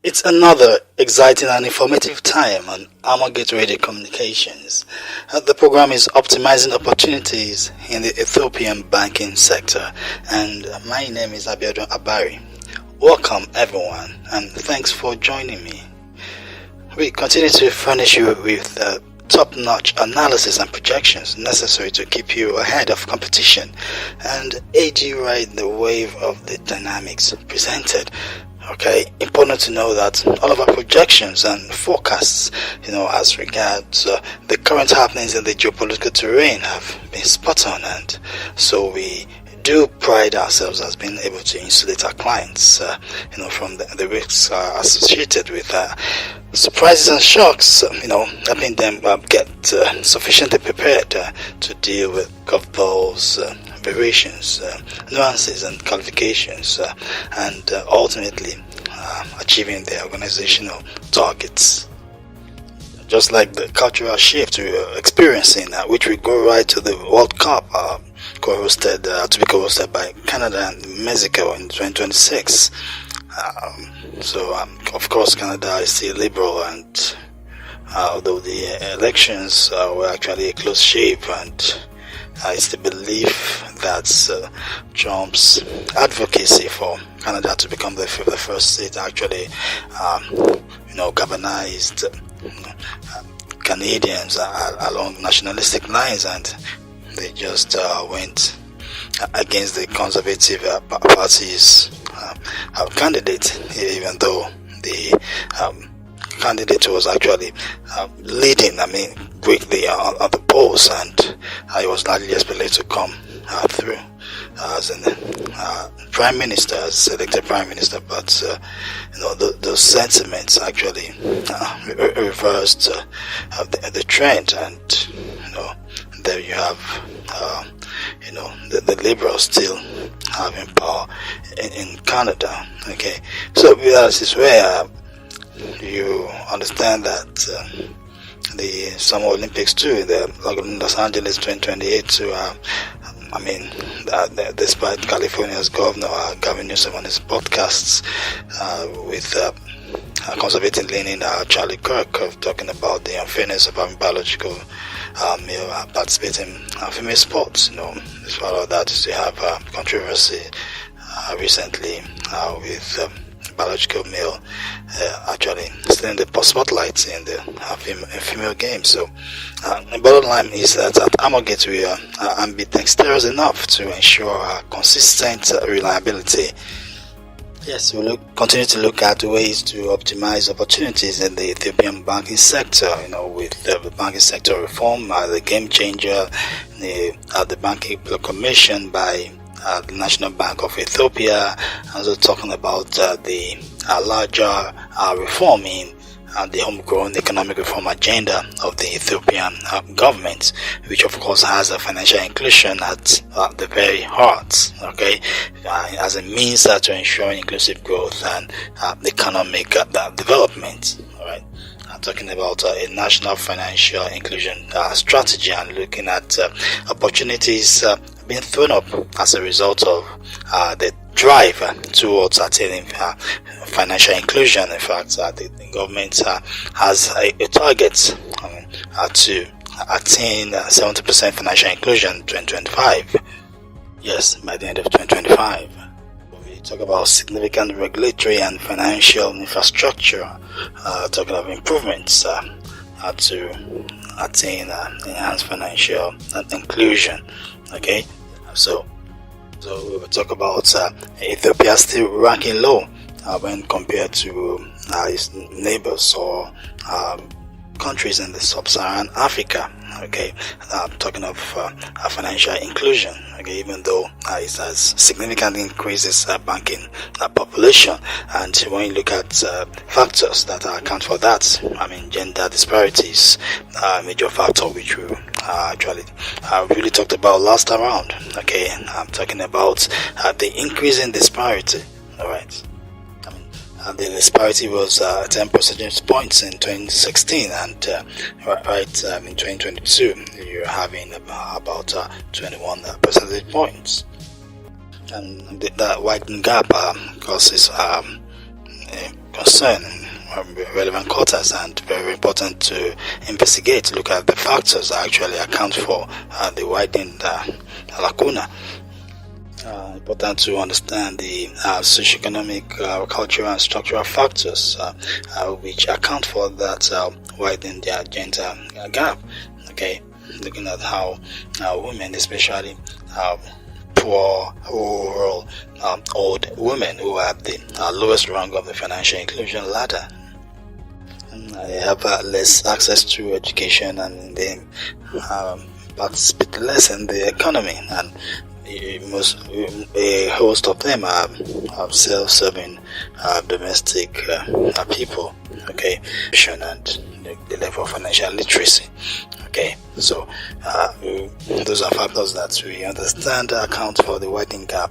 It's another exciting and informative time on Amagate Radio Communications. The program is Optimizing Opportunities in the Ethiopian Banking Sector, and my name is Abiodun Abari. Welcome everyone, and thanks for joining me. We continue to furnish you with top-notch analysis and projections necessary to keep you ahead of competition and aid you ride the wave of the dynamics presented. Okay, important to know that all of our projections and forecasts, as regards the current happenings in the geopolitical terrain have been spot on, and so we do pride ourselves as being able to insulate our clients, from the risks associated with surprises and shocks, helping them get sufficiently prepared to deal with curveballs, variations, nuances and qualifications, and ultimately achieving their organizational targets. Just like the cultural shift we're experiencing, which will go right to the World Cup, to be co-hosted by Canada and Mexico in 2026. Of course, Canada is still liberal, and although the elections were actually a close shave, and it's the belief that Trump's advocacy for Canada to become the first state actually, galvanized Canadians along nationalistic lines, and they just went against the Conservative Party's candidate, even though the candidate was actually leading, greatly on the polls, and he was largely expected to come through as prime minister, as elected prime minister, but those sentiments actually reversed the trend, and there you have the liberals still having power in Canada. Okay, so this is where you understand that the Summer Olympics too, the Los Angeles 2028 too, despite California's governor Gavin Newsom on his podcasts with conservative leaning Charlie Kirk talking about the unfairness of having biological male participating in female sports. As well as that is to have controversy recently with biological male actually still in the spotlight in the female game. So the bottom line is that at Amagate we are ambidextrous enough to ensure consistent reliability. Yes, we'll continue to look at ways to optimize opportunities in the Ethiopian banking sector, with the banking sector reform, the game changer, the banking commission by the National Bank of Ethiopia, also talking about the larger reform in the homegrown economic reform agenda of the Ethiopian government, which of course has a financial inclusion at the very heart, as a means to ensure inclusive growth and economic development. All right. Talking about a national financial inclusion strategy, and looking at opportunities being thrown up as a result of the drive towards attaining financial inclusion. In fact, the government has a target to attain 70% financial inclusion in 2025. Yes, by the end of 2025. We talk about significant regulatory and financial infrastructure, talking of improvements to attain enhanced financial inclusion. Okay, so we will talk about Ethiopia still ranking low when compared to its neighbors or countries in the sub-Saharan Africa. Okay, talking of financial inclusion. Okay, even though it has significantly increased its banking population, and when you look at factors that account for that, gender disparities, a major factor which we actually really talked about last around. Okay, I'm talking about the increasing disparity. All right. The disparity was 10 percentage points in 2016, and in 2022 you're having about 21 percentage points. And that widening gap causes concern, relevant quarters, and very important to investigate, look at the factors that actually account for the widening lacuna. Important to understand the socioeconomic, cultural, and structural factors which account for that widening the gender gap. Okay, looking at how women, especially poor, rural, old women who have the lowest rung of the financial inclusion ladder, they have less access to education, and they participate less in the economy, and a host of them are self-serving domestic people. Okay, and the level of financial literacy. Okay, so those are factors that we understand account for the widening gap,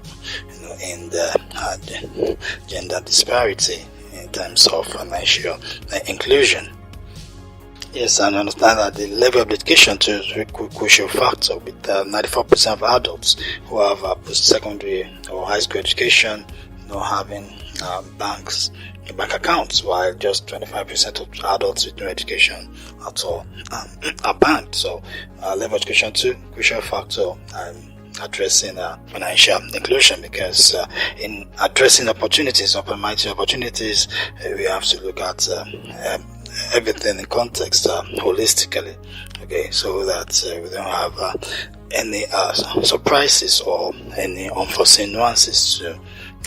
in the gender disparity in terms of financial inclusion. Yes, and understand that the level of education too is a crucial factor, with 94% of adults who have post-secondary or high school education having bank accounts, while just 25% of adults with no education at all are banked. So level of education too, crucial factor addressing financial inclusion, because in addressing opportunities, mighty opportunities, we have to look at everything in context holistically, okay, so that we don't have any surprises or any unforeseen nuances to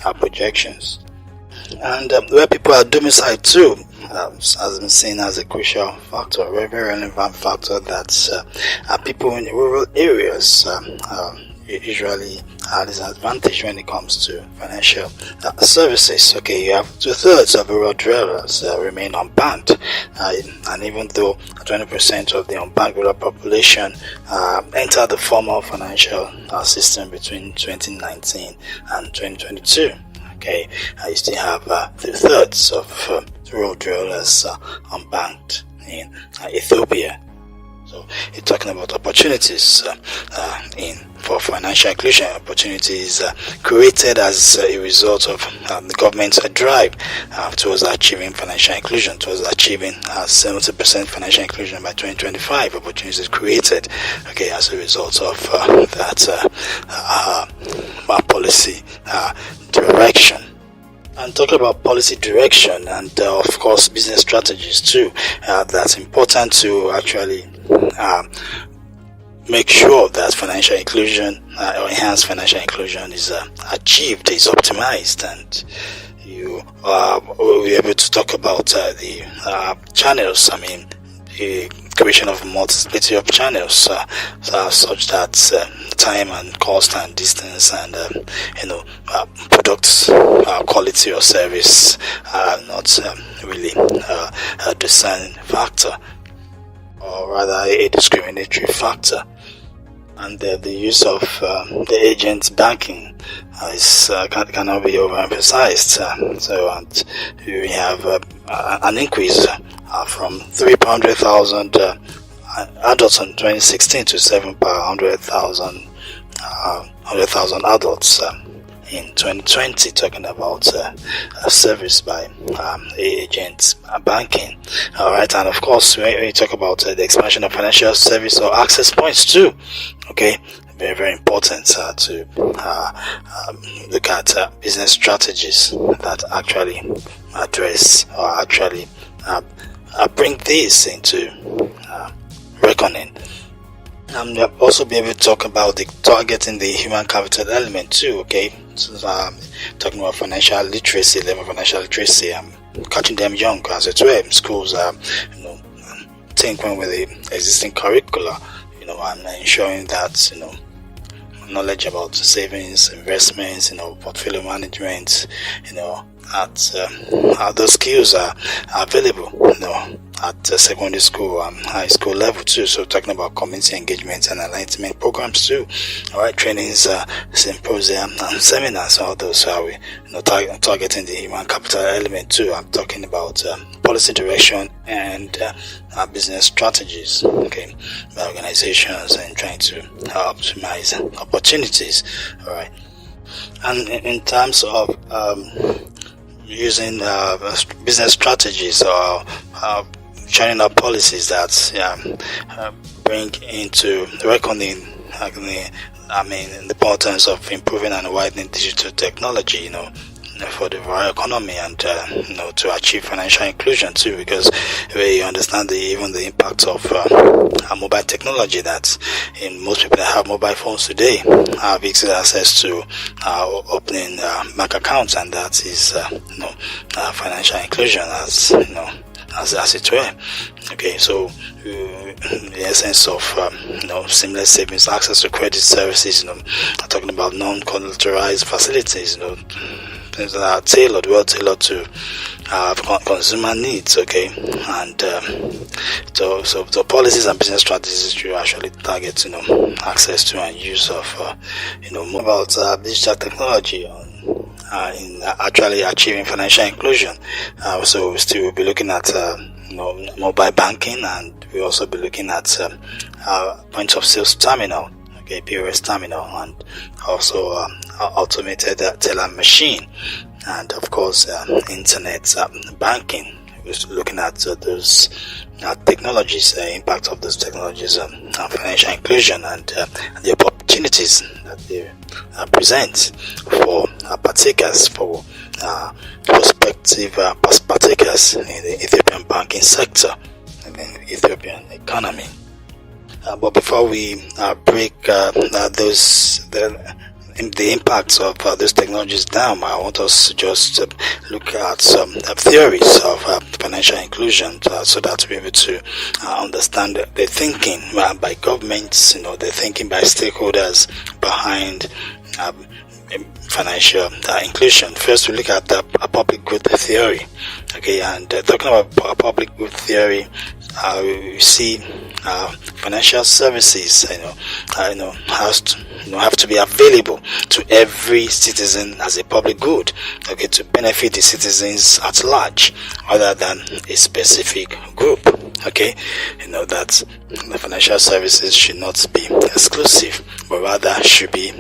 our projections. And where people are domiciled too has been seen as a crucial factor, a very relevant factor, that people in rural areas usually are disadvantaged when it comes to financial services. Okay, you have 2/3 of rural dwellers remain unbanked, and even though 20% of the unbanked rural population entered the formal financial system between 2019 and 2022. Okay, you still have 2/3 of rural dwellers unbanked in Ethiopia. So you're talking about opportunities for financial inclusion, opportunities created as a result of the government's drive towards achieving financial inclusion, towards achieving 70% financial inclusion by 2025. Opportunities created, okay, as a result of that policy direction. And talking about policy direction and of course business strategies too, that's important to actually make sure that financial inclusion or enhanced financial inclusion is achieved, is optimized, and you will be able to talk about the channels. I mean, the creation of multiplicity of channels such that time and cost and distance and products quality or service are not really a deciding factor, or rather a discriminatory factor. And the use of the agent banking cannot be overemphasized. And we have an increase from 300,000 adults in 2016 to 7 per 100,000 adults in 2020, talking about a service by agent banking. All right, and of course, when you talk about the expansion of financial service or access points too, okay, very, very important to look at business strategies that actually address or actually bring this into reckoning. And we'll also be able to talk about the targeting the human capital element too, okay? So, talking about financial literacy, level of financial literacy, catching them young as it were. Schools are, tinkering with the existing curricula, and ensuring that, knowledge about savings, investments, portfolio management, those skills are available, at secondary school and high school level too. So talking about community engagement and enlightenment programs too. All right, trainings, symposium and seminars, all those are we, targeting the human capital element too. I'm talking about policy direction and business strategies, okay, by organizations, and trying to optimize opportunities. All right, and in terms of using business strategies or churning up policies that bring into reckoning the importance of improving and widening digital technology, for the rural economy, and to achieve financial inclusion too, because we understand even the impact of mobile technology, that in most people that have mobile phones today have easy access to opening bank accounts, and that is financial inclusion as it were. Okay, so the essence of seamless savings, access to credit services, talking about non-collateralized facilities, things that are well tailored to consumer needs. Okay, and so policies and business strategies to actually target access to and use of more about digital technology in actually achieving financial inclusion. So we still will be looking at mobile banking, and we'll also be looking at point of sales terminal, okay, POS terminal, and also automated teller machine, and of course internet banking. We're looking at those technologies, impact of those technologies on financial inclusion, and the opportunities that they present for partakers, for prospective partakers in the Ethiopian banking sector and the Ethiopian economy. But before we break the impacts of these technologies down, I want us to just look at some theories of financial inclusion, so that we're able to understand the thinking by governments, the thinking by stakeholders behind financial inclusion. First, we look at the public good theory. Okay, and talking about public good theory, we see financial services, have to be available to every citizen as a public good, okay, to benefit the citizens at large, rather than a specific group. Okay, that the financial services should not be exclusive, but rather should be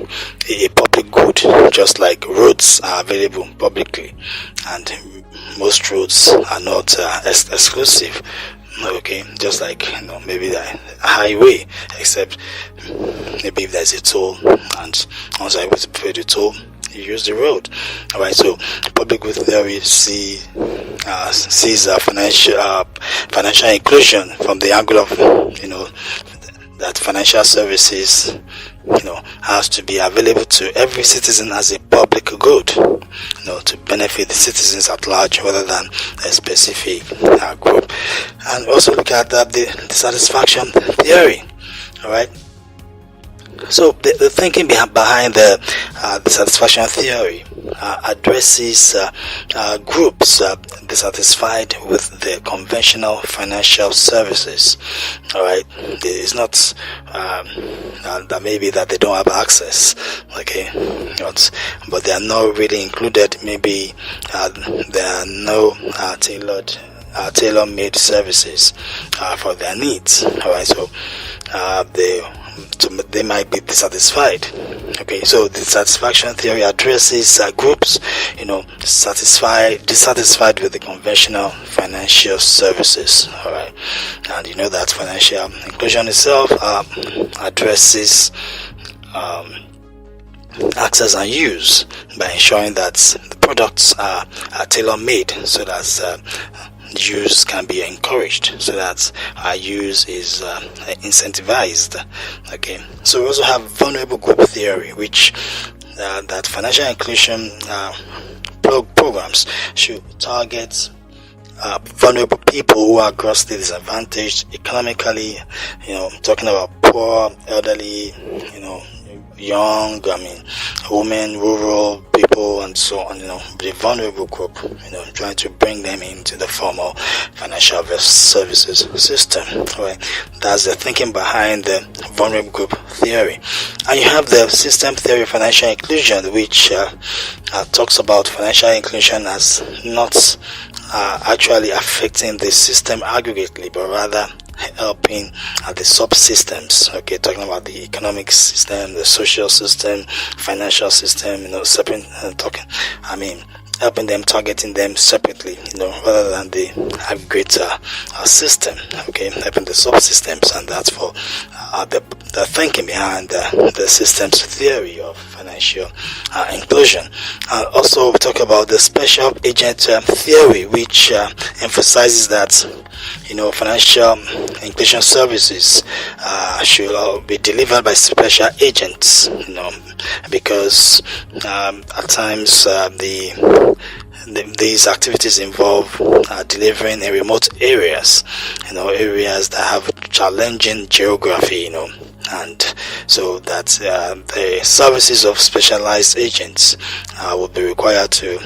a public good, just like roads are available publicly, and most roads are not exclusive. Okay, just like maybe the highway, except maybe if there's a toll, and once I was to pay the toll, you use the road. Alright, so public good theory sees financial inclusion from the angle of that financial services has to be available to every citizen as a public good, to benefit the citizens at large rather than a specific group. And also look at the satisfaction theory. All right. So the thinking behind the satisfaction theory addresses groups dissatisfied with the conventional financial services. All right, it's not that maybe that they don't have access, okay, but they are not really included. Maybe there are no tailor-made services for their needs. All right, so they might be dissatisfied. Okay, so the satisfaction theory addresses groups, dissatisfied with the conventional financial services. All right, and that financial inclusion itself addresses access and use by ensuring that the products are tailor-made, so that use can be encouraged, so that our use is incentivized. Okay, so we also have vulnerable group theory, which that financial inclusion programs should target vulnerable people who are grossly disadvantaged economically, talking about poor, elderly, young, women, rural people, and so on, the vulnerable group, trying to bring them into the formal financial services system. Right? That's the thinking behind the vulnerable group theory. And you have the system theory of financial inclusion, which talks about financial inclusion as not actually affecting the system aggregately, but rather helping the subsystems. Okay, talking about the economic system, the social system, financial system, helping them, targeting them separately, rather than the greater system, okay, helping the subsystems, and that's for the thinking behind the systems theory of financial inclusion. Also, we talk about the special agent theory, which emphasizes that financial inclusion services should be delivered by special agents, because at times these activities involve delivering in remote areas, areas that have challenging geography, and so that the services of specialized agents will be required to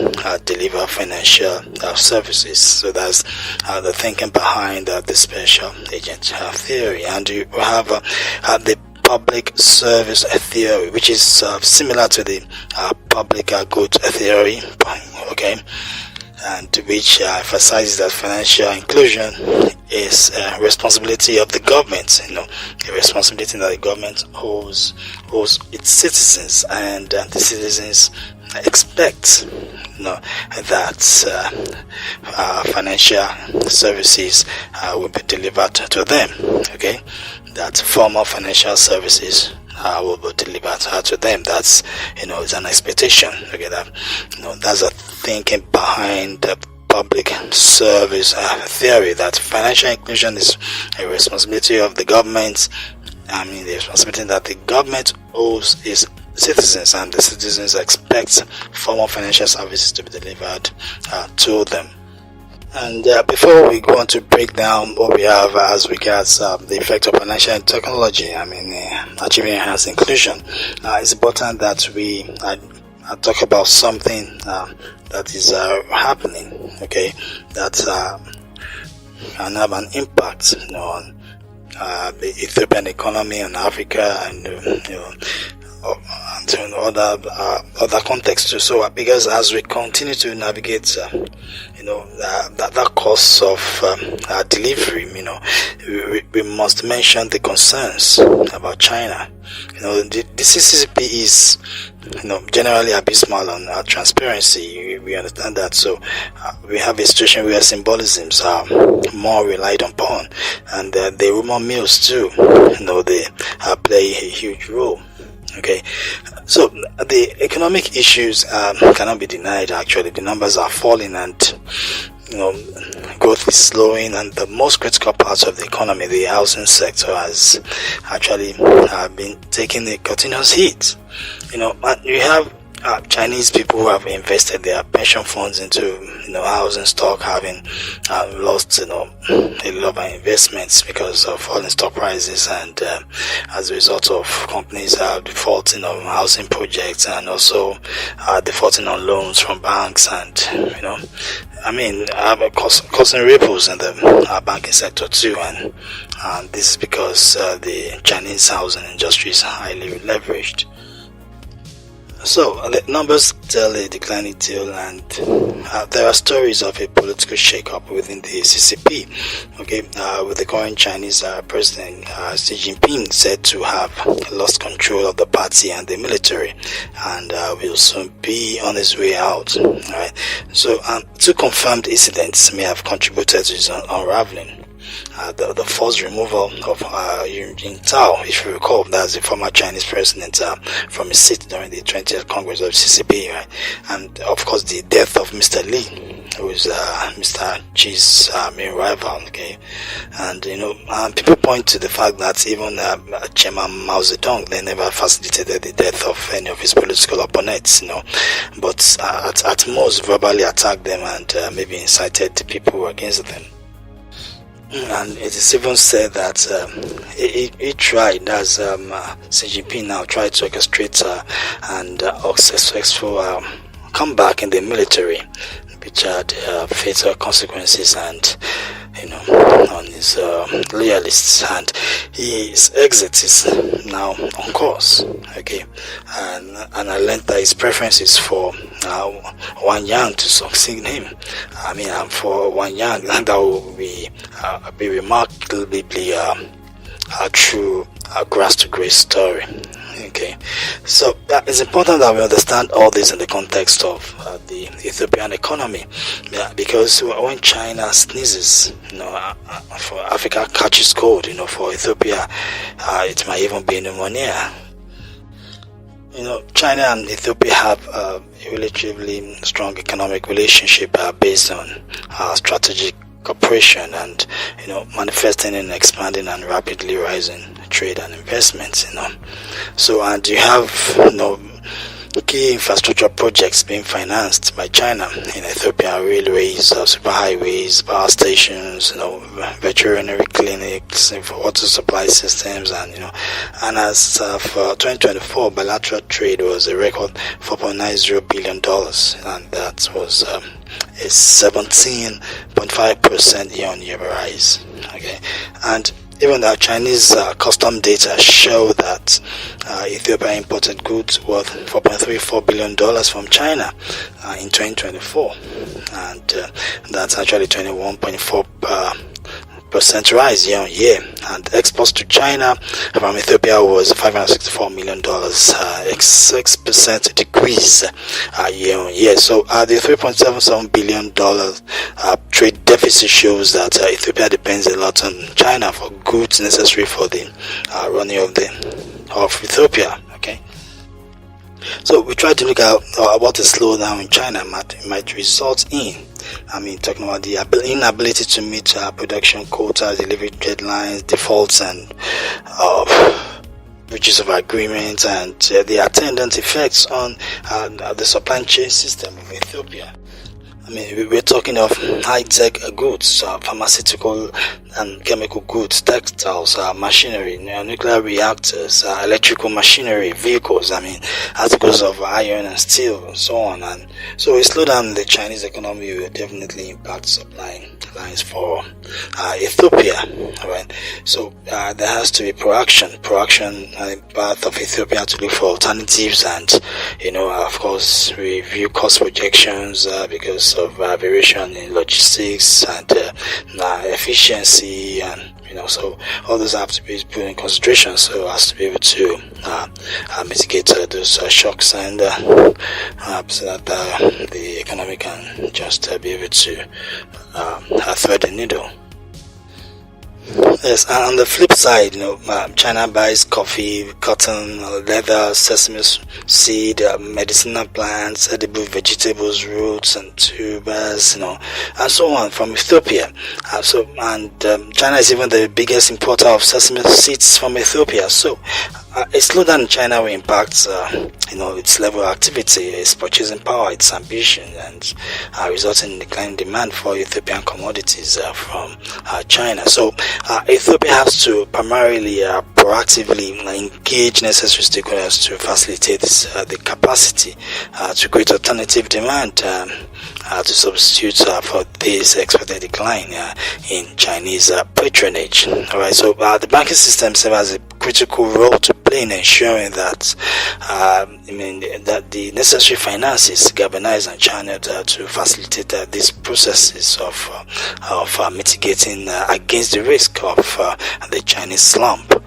deliver financial services. So that's the thinking behind the special agent theory. And you have the public service theory, which is similar to the public good theory, okay, and which emphasizes that financial inclusion is a responsibility of the government, a responsibility that the government owes its citizens, and the citizens expect that financial services will be delivered to them, okay, that formal financial services will be delivered to them. That's it's an expectation, okay, that that's a thinking behind the public service theory, that financial inclusion is a responsibility of the government. The responsibility that the government owes its citizens, and the citizens expect formal financial services to be delivered to them. And before we go on to break down what we have as regards the effect of financial technology, achieving enhanced inclusion, it's important that we talk about something that is happening, okay, that can have an impact on the Ethiopian economy, on Africa, and and other contexts too. So because as we continue to navigate that course of delivery, we must mention the concerns about China. The CCCP is generally abysmal on transparency. We understand that. So we have a situation where symbolisms are more relied upon, and the rumor mills too, they play a huge role. Okay, so the economic issues cannot be denied. Actually, the numbers are falling, and growth is slowing, and the most critical parts of the economy, the housing sector, has actually been taking a continuous hit. And you have Chinese people who have invested their pension funds into housing stock, having lost a lot of investments because of falling stock prices, and as a result of companies defaulting on housing projects, and also defaulting on loans from banks, and causing ripples in the banking sector too, and this is because the Chinese housing industry is highly leveraged. So the numbers tell a declining tale, and there are stories of a political shake-up within the CCP. Okay, with the current Chinese President Xi Jinping said to have lost control of the party and the military, and will soon be on his way out. Right. So two confirmed incidents may have contributed to his unraveling. The forced removal of Yu Jintao, if you recall, that's the former Chinese president, from his seat during the 20th Congress of CCP, right? And of course the death of Mr. Li, who is Mr. Xi's main rival, okay? And people point to the fact that even Chairman Mao Zedong, they never facilitated the death of any of his political opponents, but at most verbally attacked them, and maybe incited the people against them. And it is even said that he tried, as Xi Jinping now tried to orchestrate and successful comeback in the military, which had fatal consequences and on his loyalists, and his exit is now on course. Okay, and I learned that his preference is for Wang Yang to succeed him. For Wang Yang, that will be remarkably a true grass to grace story. Okay, so it's important that we understand all this in the context of the Ethiopian economy, because when China sneezes, for Africa catches cold, for Ethiopia, it might even be pneumonia. China and Ethiopia have a relatively strong economic relationship based on strategic cooperation and manifesting in expanding and rapidly rising trade and investments. So, and you have key infrastructure projects being financed by China in Ethiopia: railways, superhighways, power stations, veterinary clinics, water supply systems, and as of 2024, bilateral trade was a record $4.90 billion, and that was a 17.5% year-on-year rise. Okay, and even the Chinese custom data show that Ethiopia imported goods worth $4.34 billion from China in 2024, and that's actually 21.4% rise year on year. And exports to China from Ethiopia was $564 million, 6% decrease year on year. So the $3.77 billion trade deficit shows that Ethiopia depends a lot on China for goods necessary for the running of Ethiopia. Okay, so we try to look at what a slowdown in China might result in. Talking about the inability to meet production quota, delivery deadlines, defaults, and breaches of agreements, and the attendant effects on the supply chain system of Ethiopia. We're talking of high-tech goods, pharmaceutical and chemical goods, textiles, machinery, nuclear reactors, electrical machinery, vehicles, articles of iron and steel, and so on. And so a slowdown in the Chinese economy will definitely impact supply lines for Ethiopia. Right? So there has to be proaction on the path of Ethiopia to look for alternatives, and of course review cost projections because of variation in logistics and efficiency, and so all those have to be put in consideration so as to be able to mitigate those shocks, and so that the economy can just be able to thread the needle. Yes, and on the flip side, China buys coffee, cotton, leather, sesame seed, medicinal plants, edible vegetables, roots and tubers, and so on from Ethiopia. China is even the biggest importer of sesame seeds from Ethiopia. So a slowdown in China will impact, its level of activity, its purchasing power, its ambition, and resulting in declining demand for Ethiopian commodities from China. So Ethiopia has to primarily proactively engage necessary stakeholders to facilitate the capacity to create alternative demand to substitute for this expected decline in Chinese patronage. All right, so the banking system serves as a critical role to play in ensuring that that the necessary finances galvanize on China to facilitate these processes of mitigating against the risk of the Chinese slump.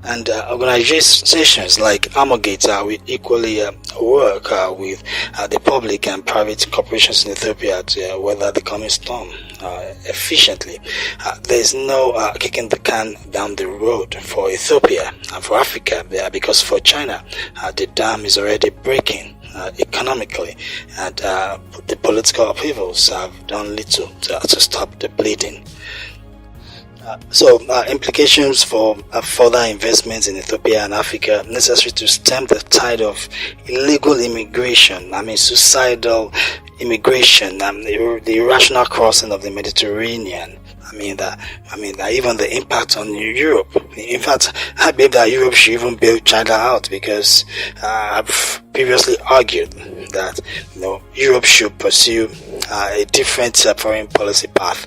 And organizations like Amogate will equally work with the public and private corporations in Ethiopia to weather the coming storm efficiently. There is no kicking the can down the road for Ethiopia and for Africa, because for China, the dam is already breaking economically, and the political upheavals have done little to stop the bleeding. So implications for further investments in Ethiopia and Africa necessary to stem the tide of illegal immigration, suicidal immigration, the irrational crossing of the Mediterranean. That even the impact on Europe. In fact, I believe that Europe should even bail China out, because I've previously argued that Europe should pursue a different foreign policy path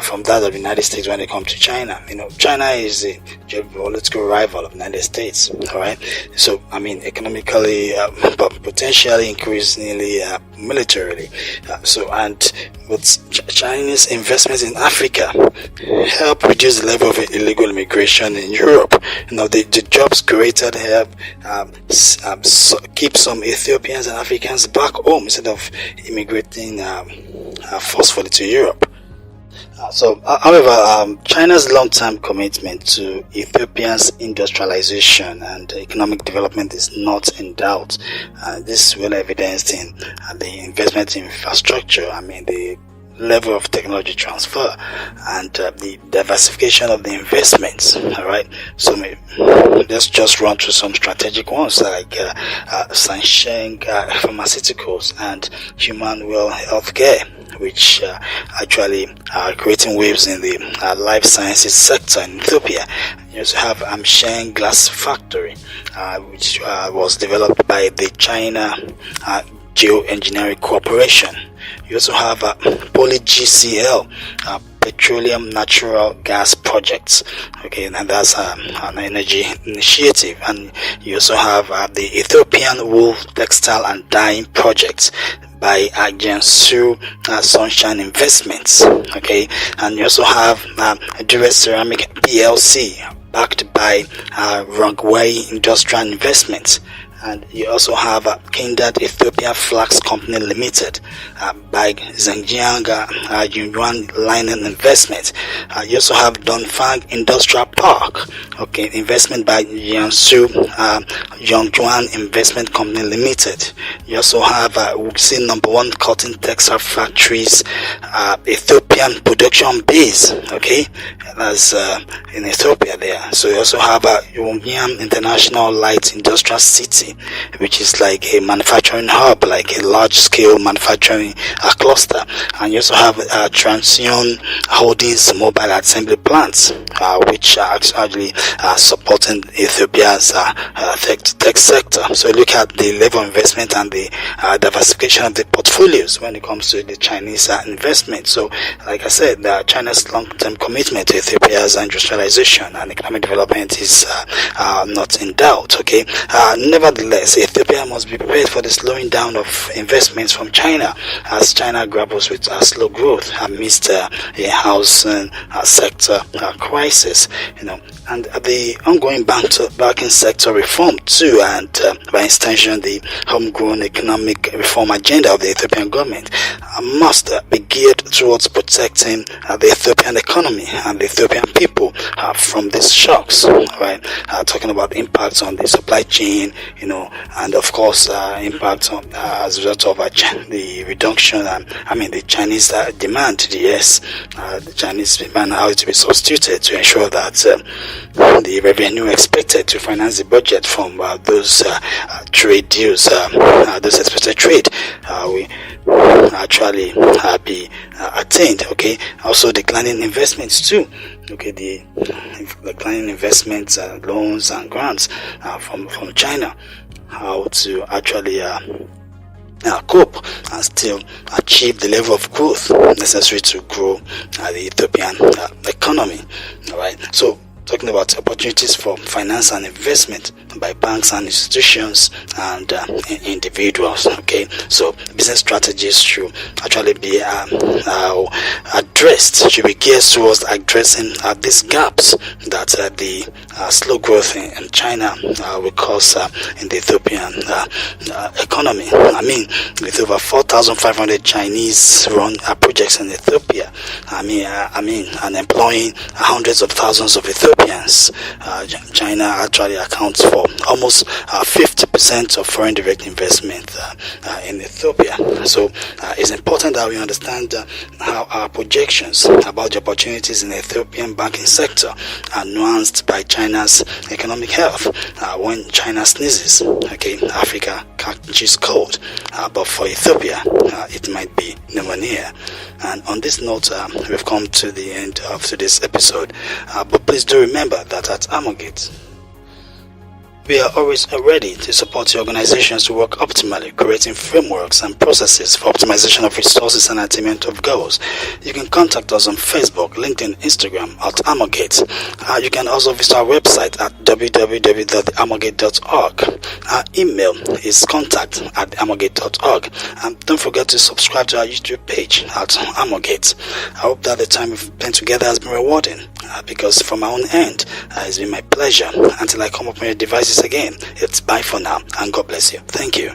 from that of the United States when it comes to China. China is a geopolitical rival of the United States, all right? So, economically, but potentially increasingly militarily. And with Chinese investments in Africa help reduce the level of illegal immigration in Europe. The jobs created help keep some Ethiopians and Africans back home instead of immigrating forcefully to Europe. However, China's long-term commitment to Ethiopia's industrialization and economic development is not in doubt. This is well evidenced in the investment in infrastructure, the level of technology transfer, and the diversification of the investments. All right, so let's just run through some strategic ones like Sansheng Pharmaceuticals and Human Well Healthcare, which actually are creating waves in the life sciences sector in Ethiopia. You also have Amsheng Glass Factory, which was developed by the China Geoengineering Corporation. You also have PolyGCL, Petroleum Natural Gas Projects, and that's an energy initiative. And you also have the Ethiopian Wool Textile and Dyeing Project by Jiangsu Sunshine Investments, and you also have Duress Ceramic PLC, backed by Rongwei Industrial Investments. And you also have Kindad Ethiopia Flax Company Limited by Zhenjiang Yunyuan Linen Investment. You also have Dongfang Industrial Park, investment by Jiangsu Yongjuan Investment Company Limited. You also have Wuxi No. 1 Cotton Textile Factories Ethiopian Production Base, that's in Ethiopia there. So you also have Yongyam International Light Industrial City, which is like a manufacturing hub, like a large-scale manufacturing cluster. And you also have Transion Holdings mobile assembly plants, which are actually supporting Ethiopia's tech sector. So look at the level of investment and the diversification of the portfolios when it comes to the Chinese investment. So, like I said, China's long-term commitment to Ethiopia's industrialization and economic development is not in doubt. Nevertheless, Ethiopia must be prepared for the slowing down of investments from China as China grapples with slow growth amidst a housing sector crisis, and the ongoing banking sector reform too, and by extension the homegrown economic reform agenda of the Ethiopian government must be geared towards protecting the Ethiopian economy and the Ethiopian people from these shocks, right? Talking about impacts on the supply chain, and of course impact on as a result of the reduction, the Chinese demand, the Chinese demand, how it will be substituted to ensure that the revenue expected to finance the budget from those trade deals, those expected trade, we actually be attained. Also declining investments too. The declining investments, loans and grants from China. How to actually cope and still achieve the level of growth necessary to grow the Ethiopian economy. All right. So, talking about opportunities for finance and investment by banks and institutions and individuals. So business strategies should actually be addressed, should be geared towards addressing these gaps that the slow growth in China will cause in the Ethiopian economy. With over 4,500 Chinese run projects in Ethiopia, and employing hundreds of thousands of Ethiopians, China actually accounts for almost 50% of foreign direct investment in Ethiopia. So it's important that we understand how our projections about the opportunities in the Ethiopian banking sector are nuanced by China's economic health. When China sneezes, Africa catches cold, but for Ethiopia, it might be pneumonia. And on this note, we've come to the end of today's episode. But please do remember that at Amogate, We are always ready to support your organizations to work optimally, creating frameworks and processes for optimization of resources and attainment of goals. You can contact us on Facebook, LinkedIn, Instagram at Amogate. You can also visit our website at www.amogate.org. Our email is contact@amogate.org. And don't forget to subscribe to our YouTube page at Amogate. I hope that the time we've spent together has been rewarding, because from my own end, it's been my pleasure. Until I come up on your devices again, it's bye for now, and God bless you. Thank you.